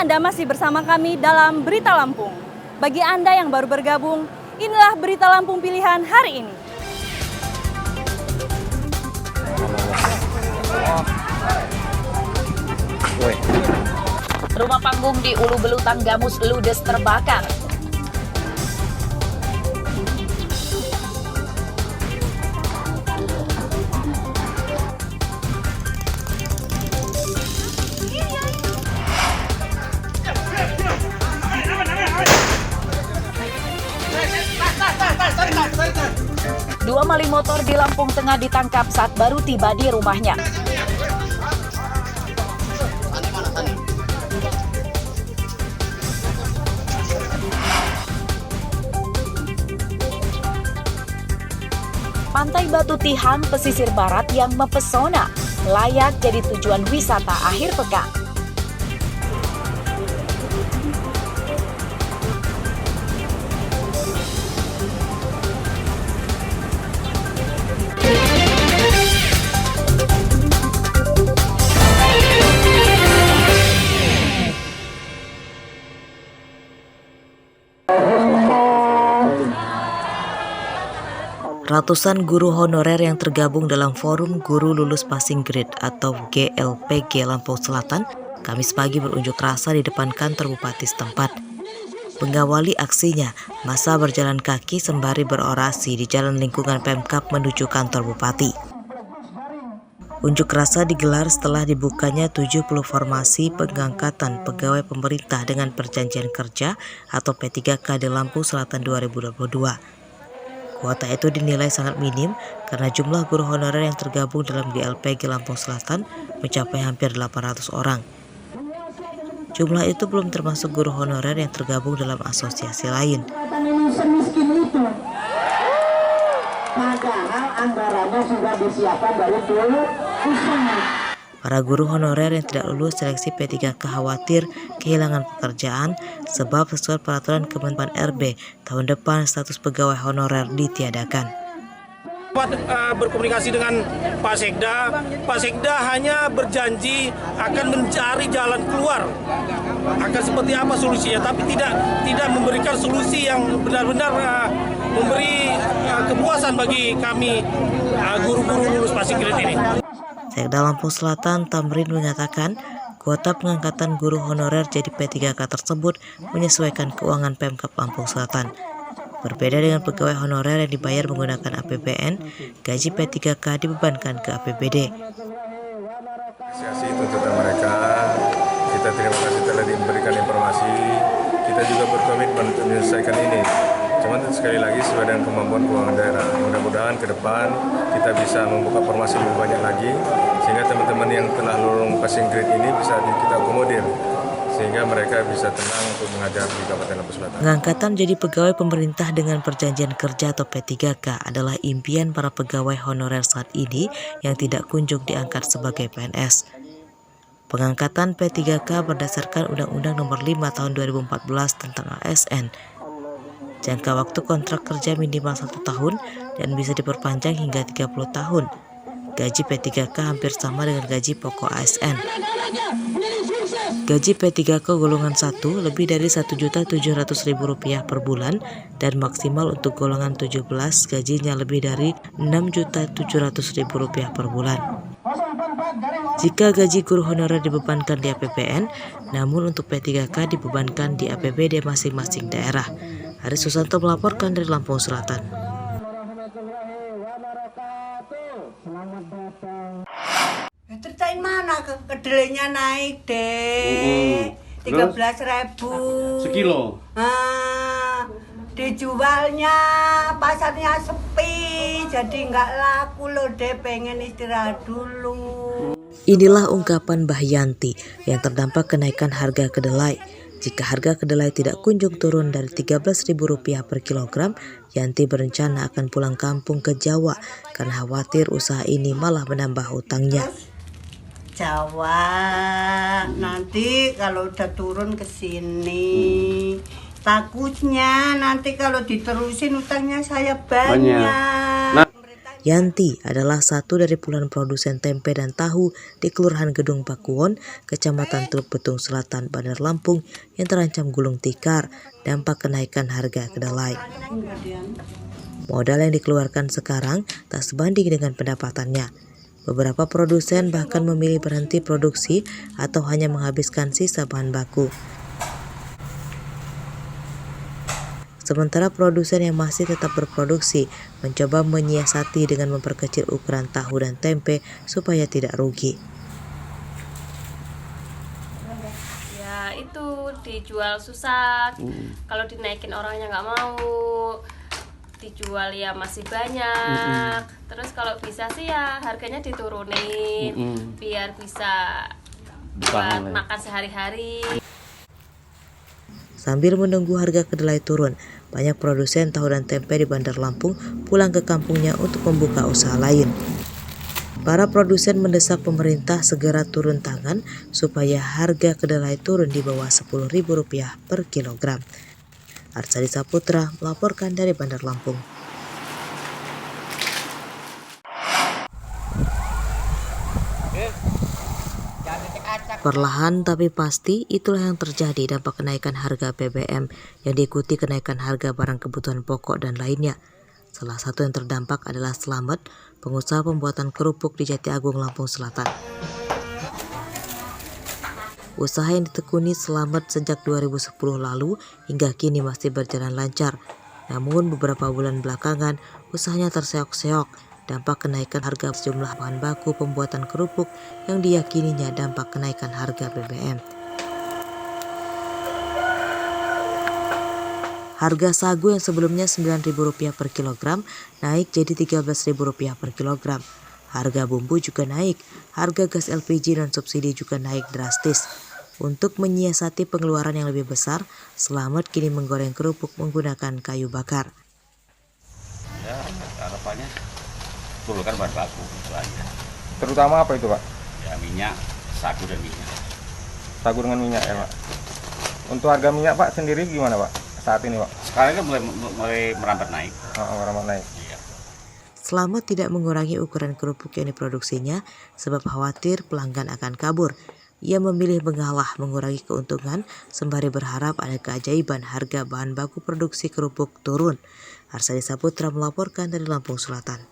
Anda masih bersama kami dalam Berita Lampung. Bagi Anda yang baru bergabung, inilah Berita Lampung pilihan hari ini. Rumah panggung di Ulu Belutan Gamus ludes terbakar. Dua maling motor di Lampung Tengah ditangkap saat baru tiba di rumahnya. Pantai Batu Tihang, pesisir barat yang mempesona, layak jadi tujuan wisata akhir pekan. Ratusan guru honorer yang tergabung dalam Forum Guru Lulus Passing Grade atau GLPG Lampung Selatan Kamis pagi berunjuk rasa di depan kantor bupati setempat. Mengawali aksinya, massa berjalan kaki sembari berorasi di jalan lingkungan Pemkab menuju kantor bupati. Unjuk rasa digelar setelah dibukanya 70 formasi pengangkatan pegawai pemerintah dengan perjanjian kerja atau P3K di Lampung Selatan 2022. Kuota itu dinilai sangat minim karena jumlah guru honorer yang tergabung dalam GLPG Lampung Selatan mencapai hampir 800 orang. Jumlah itu belum termasuk guru honorer yang tergabung dalam asosiasi lain. Padahal anggarannya sudah disiapkan dari dulu. Para guru honorer yang tidak lulus seleksi P3K khawatir kehilangan pekerjaan sebab sesuai peraturan Kemenpan RB tahun depan status pegawai honorer ditiadakan. Berkomunikasi dengan Pak Sekda hanya berjanji akan mencari jalan keluar. Akan seperti apa solusinya, tapi tidak memberikan solusi yang benar-benar memberi kepuasan bagi kami guru-guru lulus passing grade ini. Sekda Lampung Selatan Tamrin mengatakan kuota pengangkatan guru honorer jadi P3K tersebut menyesuaikan keuangan Pemkab Lampung Selatan. Berbeda dengan pegawai honorer yang dibayar menggunakan APBN, gaji P3K dibebankan ke APBD. Apresiasi tuntutan mereka, kita terima kasih telah diberikan informasi, kita juga berkomitmen untuk menyelesaikan ini. Cuman sekali lagi sesuai dengan kemampuan keuangan daerah. Mudah-mudahan ke depan kita bisa membuka formasi lebih banyak lagi, sehingga teman-teman yang telah lulus passing grade ini bisa kita akomodir, sehingga mereka bisa tenang untuk mengajar di Kabupaten Lampung Selatan. Pengangkatan jadi pegawai pemerintah dengan perjanjian kerja atau P3K adalah impian para pegawai honorer saat ini yang tidak kunjung diangkat sebagai PNS. Pengangkatan P3K berdasarkan Undang-Undang Nomor 5 Tahun 2014 tentang ASN. Jangka waktu kontrak kerja minimal 1 tahun dan bisa diperpanjang hingga 30 tahun. Gaji P3K hampir sama dengan gaji pokok ASN. Gaji P3K golongan 1 lebih dari Rp1.700.000 per bulan dan maksimal untuk golongan 17 gajinya lebih dari Rp6.700.000 per bulan. Jika gaji guru honorer dibebankan di APBN, namun untuk P3K dibebankan di APBD masing-masing daerah. Haris Susanto melaporkan dari Lampung Selatan. Ceritain mana kedelainya naik deh, 13.000 sekilo. Dijualnya pasarnya sepi, jadi nggak laku loh deh, pengen istirahat dulu. Inilah ungkapan Mbah Yanti yang terdampak kenaikan harga kedelai. Jika harga kedelai tidak kunjung turun dari Rp13.000 per kilogram, Yanti berencana akan pulang kampung ke Jawa karena khawatir usaha ini malah menambah hutangnya. Jawa, nanti kalau udah turun ke sini, takutnya nanti kalau diterusin utangnya saya banyak. Yanti adalah satu dari puluhan produsen tempe dan tahu di Kelurahan Gedung Pakuwon, Kecamatan Teluk Betung Selatan, Bandar Lampung yang terancam gulung tikar dampak kenaikan harga kedelai. Modal yang dikeluarkan sekarang tak sebanding dengan pendapatannya. Beberapa produsen bahkan memilih berhenti produksi atau hanya menghabiskan sisa bahan baku. Sementara produsen yang masih tetap berproduksi mencoba menyiasati dengan memperkecil ukuran tahu dan tempe supaya tidak rugi. Ya itu dijual susah, kalau dinaikin orangnya nggak mau, dijual ya masih banyak. Terus kalau bisa sih ya harganya diturunin biar bisa buat makan sehari-hari. Sambil menunggu harga kedelai turun, banyak produsen tahu dan tempe di Bandar Lampung pulang ke kampungnya untuk membuka usaha lain. Para produsen mendesak pemerintah segera turun tangan supaya harga kedelai turun di bawah Rp10.000 per kilogram. Arsadi Saputra melaporkan dari Bandar Lampung. Perlahan tapi pasti itulah yang terjadi dampak kenaikan harga BBM yang diikuti kenaikan harga barang kebutuhan pokok dan lainnya. Salah satu yang terdampak adalah Slamet, pengusaha pembuatan kerupuk di Jati Agung, Lampung Selatan. Usaha yang ditekuni Slamet sejak 2010 lalu hingga kini masih berjalan lancar. Namun beberapa bulan belakangan usahanya terseok-seok. Dampak kenaikan harga sejumlah bahan baku pembuatan kerupuk yang diyakininya dampak kenaikan harga BBM. Harga sagu yang sebelumnya Rp9.000 per kilogram naik jadi Rp13.000 per kilogram. Harga bumbu juga naik, harga gas LPG dan subsidi juga naik drastis. Untuk menyiasati pengeluaran yang lebih besar, Slamet kini menggoreng kerupuk menggunakan kayu bakar. Ya, harapannya turunkan bahan baku itu aja. Terutama apa itu, Pak? Ya minyak, sagu dan minyak. Sagu dengan minyak ya, Pak. Untuk harga minyak, Pak, sendiri gimana, Pak? Saat ini, Pak? Sekarang kan mulai merambat naik. Merambat naik. Iya. Slamet tidak mengurangi ukuran kerupuk yang diproduksinya sebab khawatir pelanggan akan kabur. Ia memilih mengalah mengurangi keuntungan sembari berharap ada keajaiban harga bahan baku produksi kerupuk turun. Arsadi Saputra melaporkan dari Lampung Selatan.